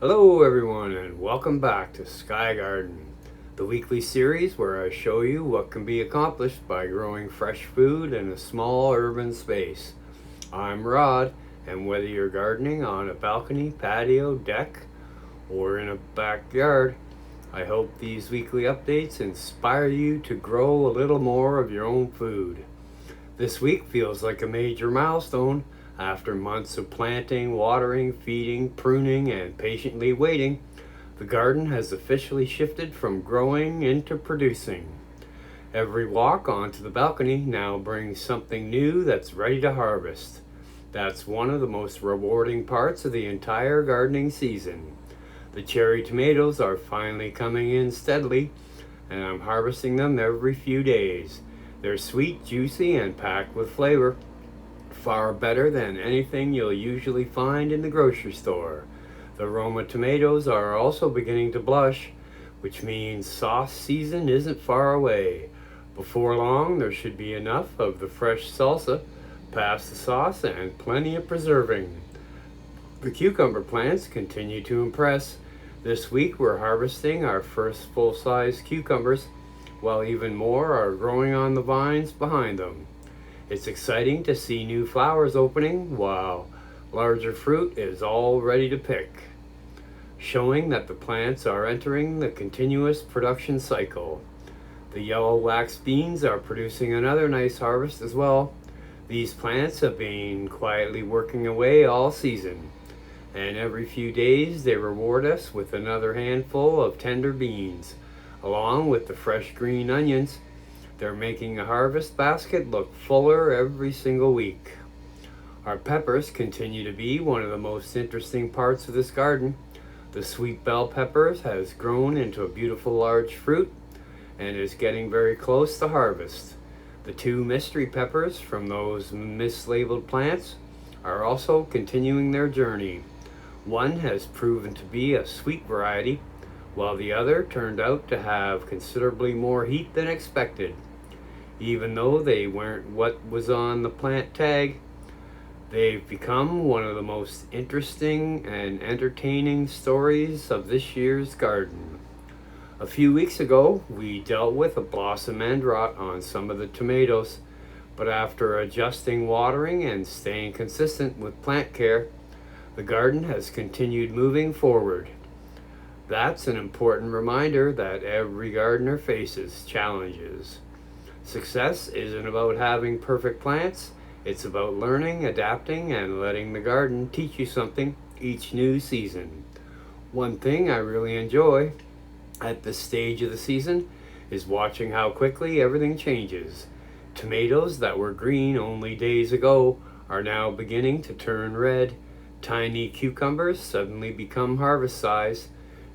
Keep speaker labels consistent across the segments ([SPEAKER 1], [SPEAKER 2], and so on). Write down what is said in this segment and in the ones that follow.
[SPEAKER 1] Hello everyone and welcome back to Sky Garden, the weekly series where I show you what can be accomplished by growing fresh food in a small urban space. I'm Rod, and whether you're gardening on a balcony, patio, deck, or in a backyard, I hope these weekly updates inspire you to grow a little more of your own food. This week feels like a major milestone. After months of planting, watering, feeding, pruning, and patiently waiting, the garden has officially shifted from growing into producing. Every walk onto the balcony now brings something new that's ready to harvest. That's one of the most rewarding parts of the entire gardening season. The cherry tomatoes are finally coming in steadily, and I'm harvesting them every few days. They're sweet, juicy, and packed with flavor. Far better than anything you'll usually find in the grocery store. The Roma tomatoes are also beginning to blush, which means sauce season isn't far away. Before long, there should be enough of the fresh salsa past the sauce and plenty of preserving. The cucumber plants continue to impress. This week we're harvesting our first full-size cucumbers, while even more are growing on the vines behind them. It's exciting to see new flowers opening while larger fruit is all ready to pick, showing that the plants are entering the continuous production cycle. The yellow wax beans are producing another nice harvest as well. These plants have been quietly working away all season, and every few days they reward us with another handful of tender beans, along with the fresh green onions. They're making a harvest basket look fuller every single week. Our peppers continue to be one of the most interesting parts of this garden. The sweet bell peppers has grown into a beautiful large fruit and is getting very close to harvest. The two mystery peppers from those mislabeled plants are also continuing their journey. One has proven to be a sweet variety, while the other turned out to have considerably more heat than expected. Even though they weren't what was on the plant tag, they've become one of the most interesting and entertaining stories of this year's garden. A few weeks ago, we dealt with a blossom end rot on some of the tomatoes, but after adjusting watering and staying consistent with plant care, the garden has continued moving forward. That's an important reminder that every gardener faces challenges. Success isn't about having perfect plants, it's about learning, adapting, and letting the garden teach you something each new season. One thing I really enjoy at this stage of the season is watching how quickly everything changes. Tomatoes that were green only days ago are now beginning to turn red. Tiny cucumbers suddenly become harvest size.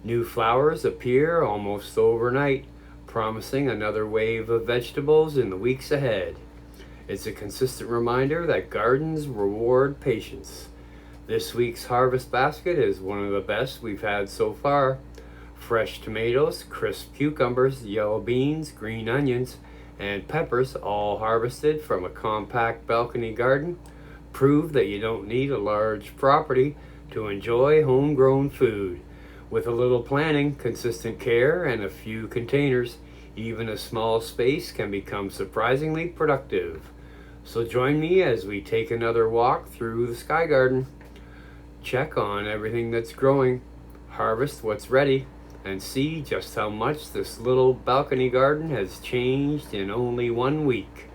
[SPEAKER 1] New flowers appear almost overnight, promising another wave of vegetables in the weeks ahead. It's a consistent reminder that gardens reward patience. This week's harvest basket is one of the best we've had so far. Fresh tomatoes, crisp cucumbers, yellow beans, green onions, and peppers, all harvested from a compact balcony garden, prove that you don't need a large property to enjoy homegrown food. With a little planning, consistent care, and a few containers, even a small space can become surprisingly productive. So join me as we take another walk through the Sky Garden. Check on everything that's growing, harvest what's ready, and see just how much this little balcony garden has changed in only 1 week.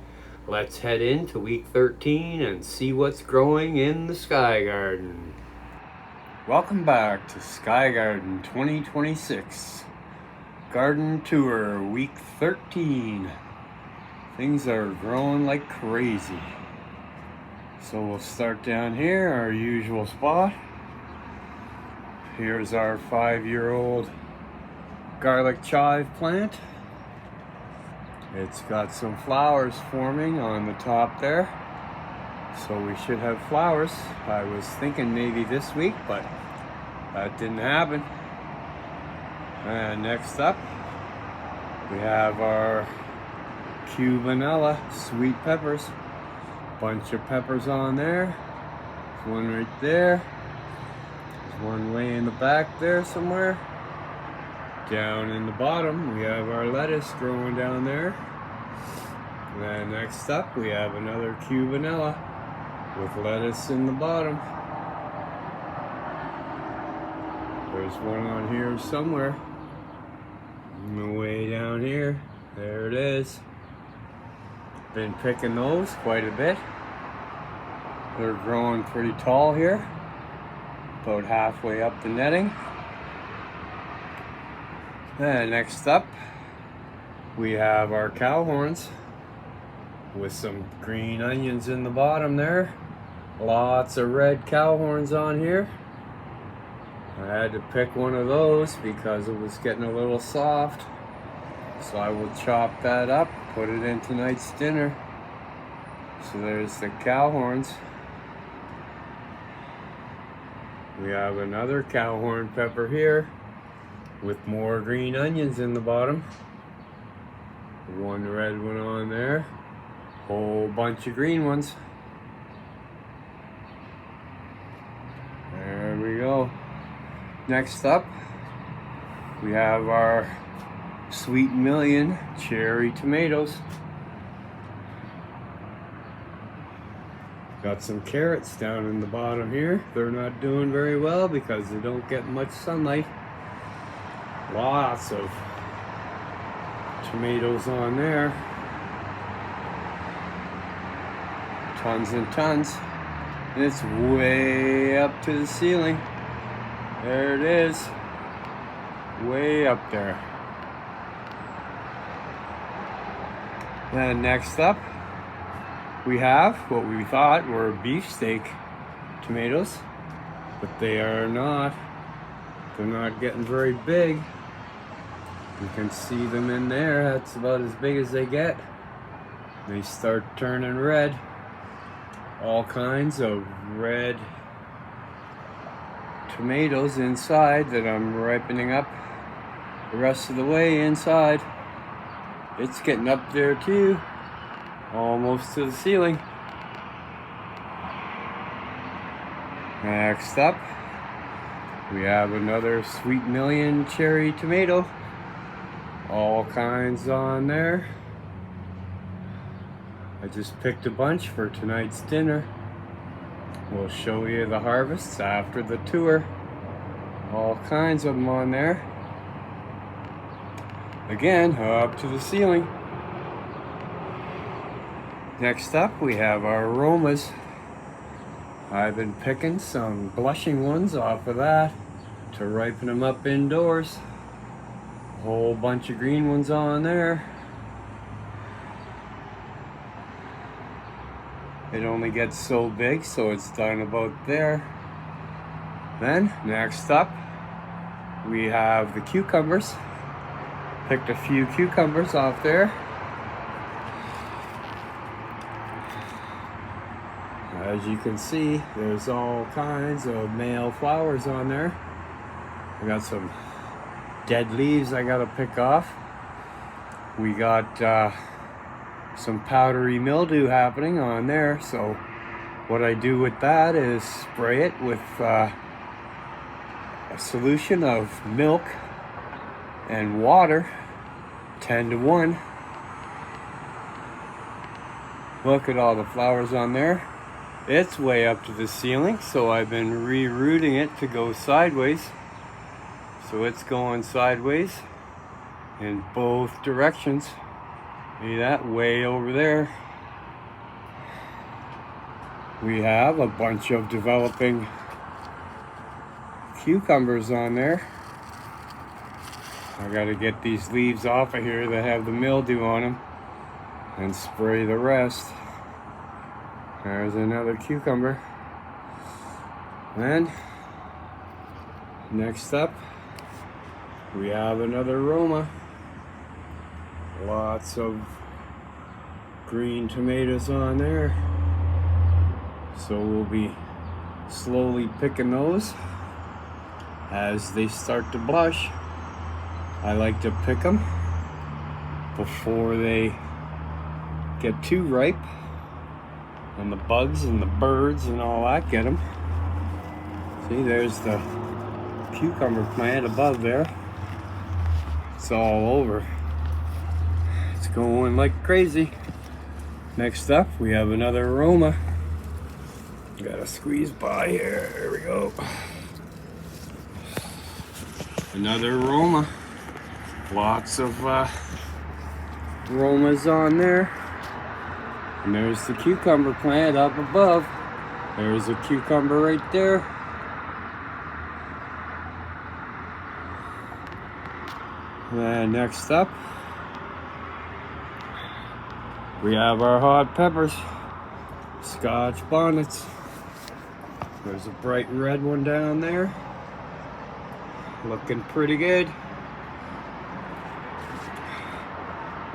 [SPEAKER 1] Let's head into week 13 and see what's growing in the Sky Garden. Welcome back to Sky Garden 2026. Garden Tour week 13. Things are growing like crazy. So we'll start down here, our usual spot. Here's our 5-year-old garlic chive plant. It's got some flowers forming on the top there, so we should have flowers. I was thinking maybe this week, but that didn't happen. And next up, we have our Cubanella sweet peppers. Bunch of peppers on there. There's one right there. one way in the back there somewhere. Down in the bottom, we have our lettuce growing down there. And then next up, we have another cubanella with lettuce in the bottom. There's one on here somewhere. Way down here. There it is. Been picking those quite a bit. They're growing pretty tall here. About halfway up the netting. And next up, we have our cow horns with some green onions in the bottom there. Lots of red cow horns on here. I had to pick one of those because it was getting a little soft. So I will chop that up, put it in tonight's dinner. So there's the cow horns. We have another cow horn pepper here with more green onions in the bottom. One red one on there. Whole bunch of green ones. There we go. Next up, we have our Sweet Million cherry tomatoes. Got some carrots down in the bottom here. They're not doing very well because they don't get much sunlight. Lots of tomatoes on there. Tons and tons. And it's way up to the ceiling. There it is. Way up there. And next up, we have what we thought were beefsteak tomatoes, but they are not. They're not getting very big. You can see them in there. That's about as big as they get. They start turning red. All kinds of red tomatoes inside that I'm ripening up the rest of the way inside. It's getting up there too, almost to the ceiling. Next up, we have another Sweet Million cherry tomato. All kinds on there. I just picked a bunch for tonight's dinner. We'll show you the harvests after the tour. All kinds of them on there. Again, up to the ceiling. Next up, we have our Romas. I've been picking some blushing ones off of that to ripen them up indoors. A whole bunch of green ones on there. It only gets so big, so it's done about there. Then, next up, we have the cucumbers. Picked a few cucumbers off there. As you can see, there's all kinds of male flowers on there. I got some dead leaves I gotta pick off. We got some powdery mildew happening on there, so what I do with that is spray it with a solution of milk and water, 10 to 1. Look at all the flowers on there. It's way up to the ceiling, so I've been rerouting it to go sideways. So it's going sideways in both directions. See that? Way over there. We have a bunch of developing cucumbers on there. I gotta get these leaves off of here that have the mildew on them and spray the rest. There's another cucumber. And next up, we have another Roma. Lots of green tomatoes on there. So we'll be slowly picking those as they start to blush. I like to pick them before they get too ripe and the bugs and the birds and all that get them. See, there's the cucumber plant above there. It's all over. It's going like crazy. Next up, we have another Roma. Gotta squeeze by here. There we go. Another Roma. Lots of Romas on there. And there's the cucumber plant up above. There's a cucumber right there. And next up, we have our hot peppers, Scotch bonnets. There's a bright red one down there, looking pretty good.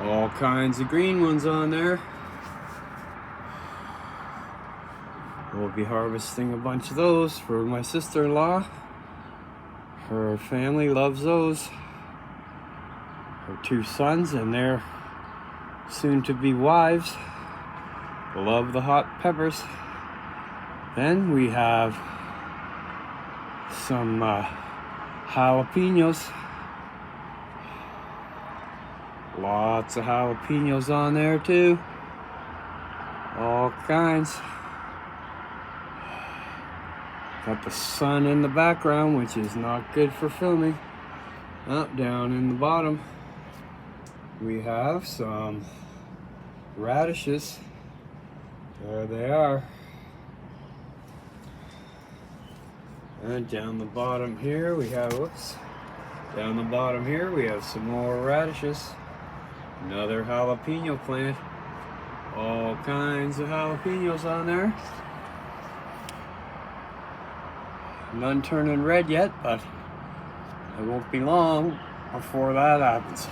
[SPEAKER 1] All kinds of green ones on there. We'll be harvesting a bunch of those for my sister-in-law. Her family loves those. Her 2 sons and their soon-to-be wives love the hot peppers. Then we have some jalapenos. Lots of jalapenos on there too. All kinds. Got the sun in the background, which is not good for filming. Up down in the bottom, we have some radishes. There they are. And down the bottom here we have, down the bottom here we have some more radishes. Another jalapeno plant. All kinds of jalapenos on there. None turning red yet, but it won't be long before that happens.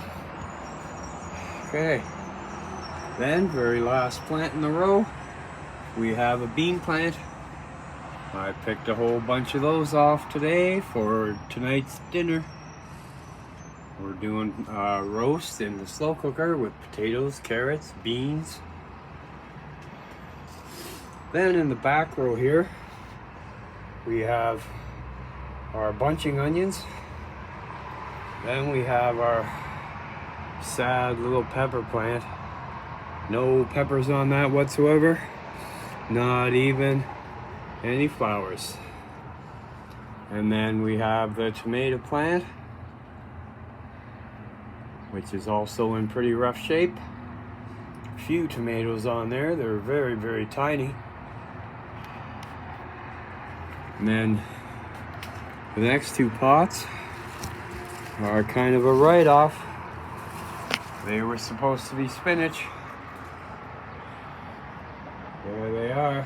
[SPEAKER 1] Okay, then very last plant in the row, we have a bean plant. I picked a whole bunch of those off today for tonight's dinner. We're doing roast in the slow cooker with potatoes, carrots, beans. Then in the back row here, we have our bunching onions. Then we have our sad little pepper plant. No peppers on that whatsoever. Not even any flowers. And then we have the tomato plant, which is also in pretty rough shape. A few tomatoes on there. They're very, very tiny. And then the next 2 pots are kind of a write-off. They were supposed to be spinach. There they are.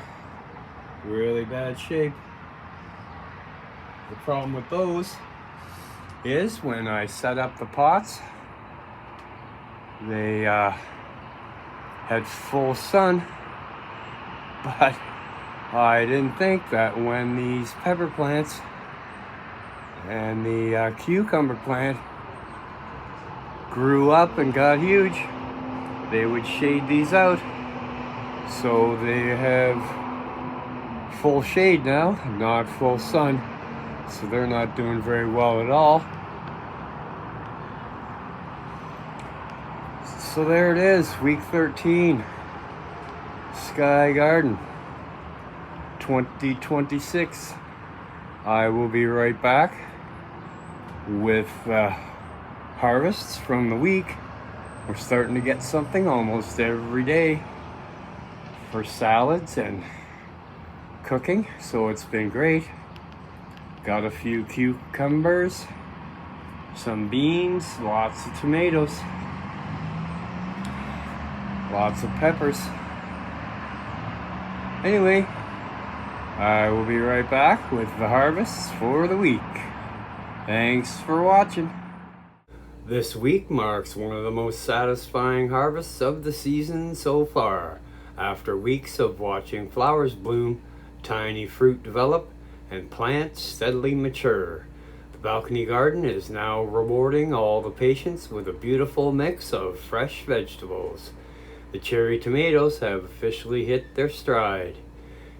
[SPEAKER 1] Really bad shape. The problem with those is when I set up the pots, they had full sun, but I didn't think that when these pepper plants and the cucumber plant grew up and got huge, they would shade these out. So they have full shade now, not full sun. So they're not doing very well at all. So there it is, week 13, Sky Garden 2026. I will be right back with harvests from the week. We're starting to get something almost every day for salads and cooking, so it's been great. Got a few cucumbers, some beans, lots of tomatoes, lots of peppers. Anyway, I will be right back with the harvests for the week. Thanks for watching. This week marks one of the most satisfying harvests of the season so far. After weeks of watching flowers bloom, tiny fruit develop, and plants steadily mature, the balcony garden is now rewarding all the patients with a beautiful mix of fresh vegetables. The cherry tomatoes have officially hit their stride.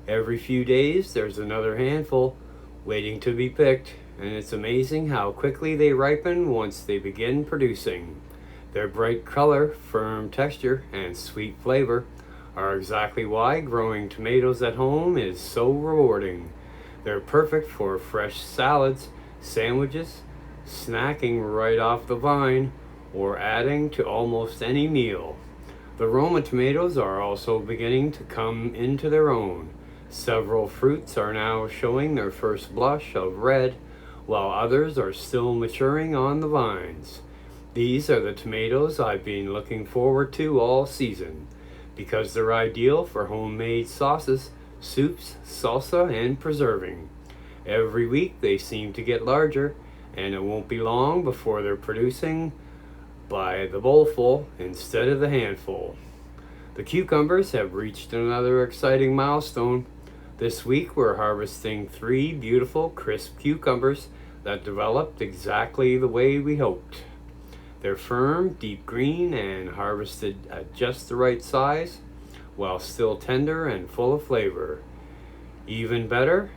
[SPEAKER 1] Every few days there's another handful waiting to be picked. and it's amazing how quickly they ripen once they begin producing. Their bright color, firm texture, and sweet flavor are exactly why growing tomatoes at home is so rewarding. They're perfect for fresh salads, sandwiches, snacking right off the vine, or adding to almost any meal. The Roma tomatoes are also beginning to come into their own. Several fruits are now showing their first blush of red, while others are still maturing on the vines. These are the tomatoes I've been looking forward to all season, because they're ideal for homemade sauces, soups, salsa, and preserving. Every week they seem to get larger, and it won't be long before they're producing by the bowlful instead of the handful. The cucumbers have reached another exciting milestone. This week we're harvesting 3 beautiful crisp cucumbers that developed exactly the way we hoped. They're firm, deep green, and harvested at just the right size, while still tender and full of flavor. Even better,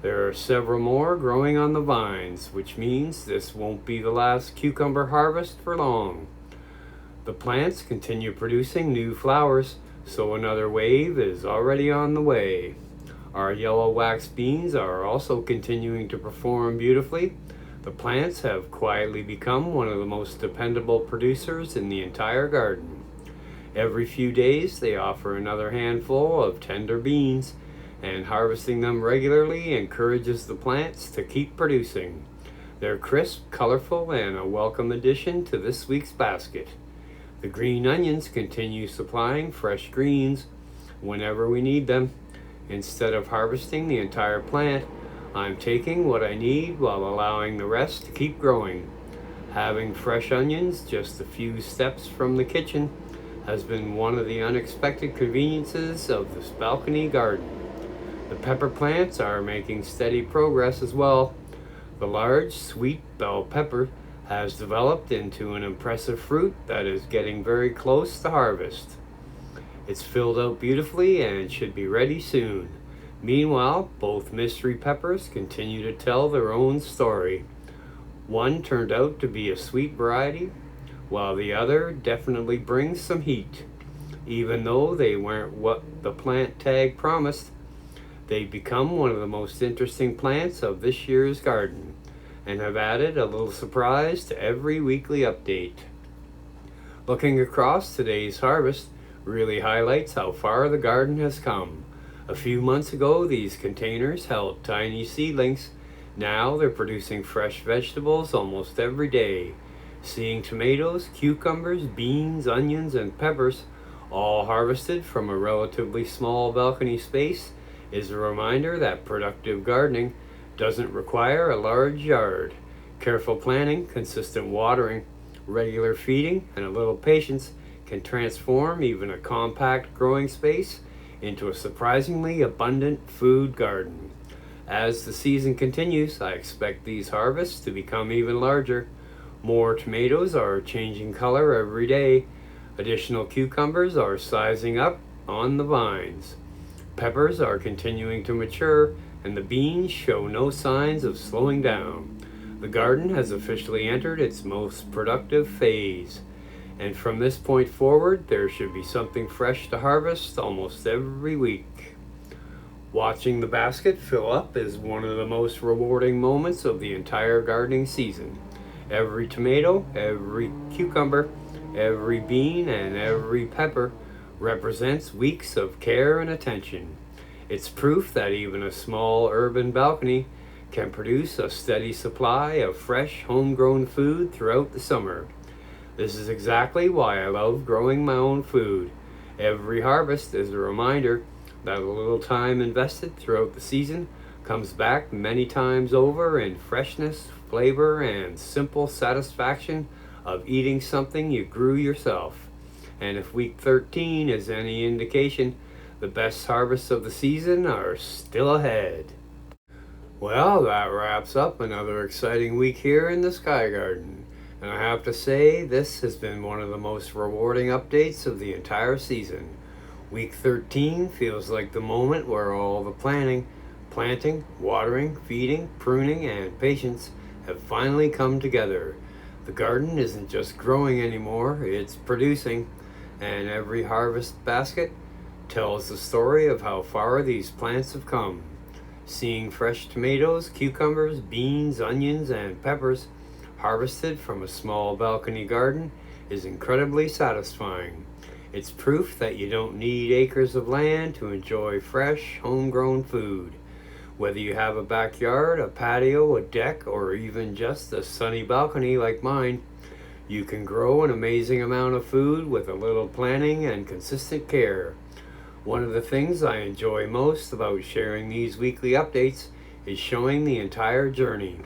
[SPEAKER 1] there are several more growing on the vines, which means this won't be the last cucumber harvest for long. The plants continue producing new flowers, so another wave is already on the way. Our yellow wax beans are also continuing to perform beautifully. The plants have quietly become one of the most dependable producers in the entire garden. Every few days they offer another handful of tender beans, and harvesting them regularly encourages the plants to keep producing. They're crisp, colorful, and a welcome addition to this week's basket. The green onions continue supplying fresh greens whenever we need them. Instead of harvesting the entire plant, I'm taking what I need while allowing the rest to keep growing. Having fresh onions just a few steps from the kitchen has been one of the unexpected conveniences of this balcony garden. The pepper plants are making steady progress as well. The large, sweet bell pepper has developed into an impressive fruit that is getting very close to harvest. It's filled out beautifully and should be ready soon. Meanwhile, both mystery peppers continue to tell their own story. One turned out to be a sweet variety, while the other definitely brings some heat. Even though they weren't what the plant tag promised, they've become one of the most interesting plants of this year's garden, and have added a little surprise to every weekly update. Looking across today's harvest really highlights how far the garden has come. A few months ago, these containers held tiny seedlings. Now they're producing fresh vegetables almost every day. Seeing tomatoes, cucumbers, beans, onions, and peppers all harvested from a relatively small balcony space is a reminder that productive gardening doesn't require a large yard. Careful planning, consistent watering, regular feeding, and a little patience can transform even a compact growing space into a surprisingly abundant food garden. As the season continues, I expect these harvests to become even larger. More tomatoes are changing color every day. Additional cucumbers are sizing up on the vines. Peppers are continuing to mature, and the beans show no signs of slowing down. The garden has officially entered its most productive phase, and from this point forward, there should be something fresh to harvest almost every week. Watching the basket fill up is one of the most rewarding moments of the entire gardening season. Every tomato, every cucumber, every bean, and every pepper represents weeks of care and attention. It's proof that even a small urban balcony can produce a steady supply of fresh, homegrown food throughout the summer. This is exactly why I love growing my own food. Every harvest is a reminder that a little time invested throughout the season comes back many times over in freshness, flavor, and simple satisfaction of eating something you grew yourself. And if week 13 is any indication, the best harvests of the season are still ahead. Well, that wraps up another exciting week here in the Sky Garden. And I have to say, this has been one of the most rewarding updates of the entire season. Week 13 feels like the moment where all the planning, Planting, watering, feeding, pruning, and patience have finally come together. The garden isn't just growing anymore, it's producing, and every harvest basket tells the story of how far these plants have come. Seeing fresh tomatoes, cucumbers, beans, onions, and peppers harvested from a small balcony garden is incredibly satisfying. It's proof that you don't need acres of land to enjoy fresh, homegrown food. Whether you have a backyard, a patio, a deck, or even just a sunny balcony like mine, you can grow an amazing amount of food with a little planning and consistent care. One of the things I enjoy most about sharing these weekly updates is showing the entire journey,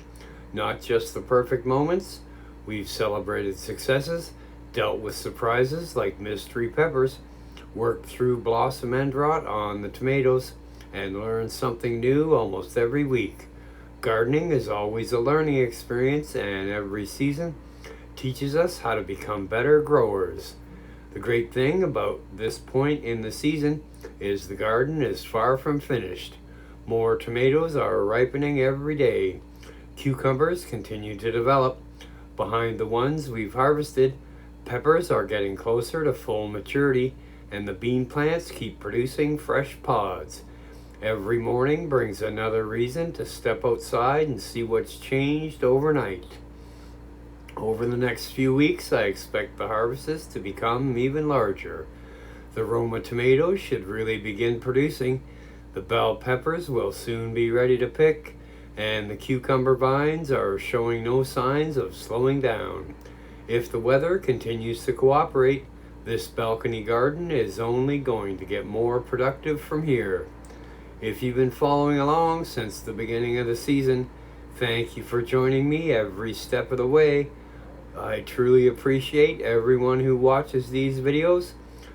[SPEAKER 1] not just the perfect moments. We've celebrated successes, dealt with surprises like mystery peppers, worked through blossom end rot on the tomatoes, and learned something new almost every week. Gardening is always a learning experience, and every season teaches us how to become better growers. The great thing about this point in the season is the garden is far from finished. More tomatoes are ripening every day. Cucumbers continue to develop. Behind the ones we've harvested, peppers are getting closer to full maturity, and the bean plants keep producing fresh pods. Every morning brings another reason to step outside and see what's changed overnight. Over the next few weeks, I expect the harvests to become even larger. The Roma tomatoes should really begin producing. The bell peppers will soon be ready to pick, and the cucumber vines are showing no signs of slowing down. If the weather continues to cooperate, this balcony garden is only going to get more productive from here. If you've been following along since the beginning of the season, thank you for joining me every step of the way. I truly appreciate everyone who watches these videos,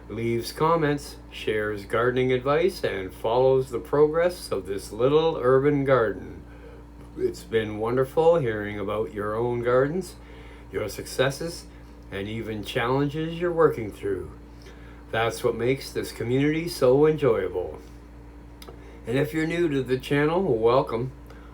[SPEAKER 1] leaves comments, shares gardening advice, and follows the progress of this little urban garden. It's been wonderful hearing about your own gardens, your successes, and even challenges you're working through. That's what makes this community so enjoyable. And if you're new to the channel, welcome.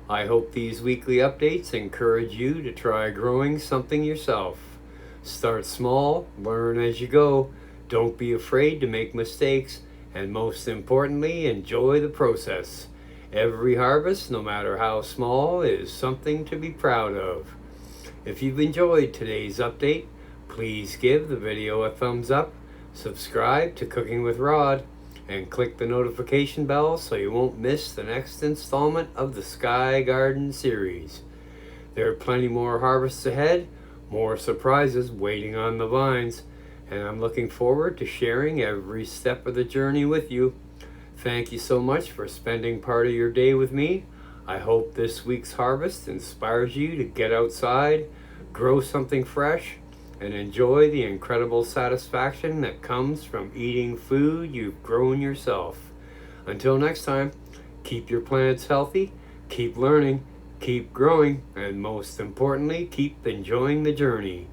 [SPEAKER 1] I hope these weekly updates encourage you to try growing something yourself. Start small, learn as you go, don't be afraid to make mistakes, and most importantly, enjoy the process. Every harvest, no matter how small, is something to be proud of. If you've enjoyed today's update, please give the video a thumbs up, subscribe to Cooking with Rod, and click the notification bell so you won't miss the next installment of the Sky Garden series. There are plenty more harvests ahead, more surprises waiting on the vines, and I'm looking forward to sharing every step of the journey with you. Thank you so much for spending part of your day with me. I hope this week's harvest inspires you to get outside, grow something fresh, and enjoy the incredible satisfaction that comes from eating food you've grown yourself. Until next time, keep your plants healthy, keep learning, keep growing, and most importantly, keep enjoying the journey.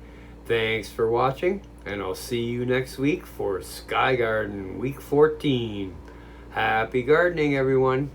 [SPEAKER 1] Thanks for watching, and I'll see you next week for Sky Garden Week 14. Happy gardening, everyone!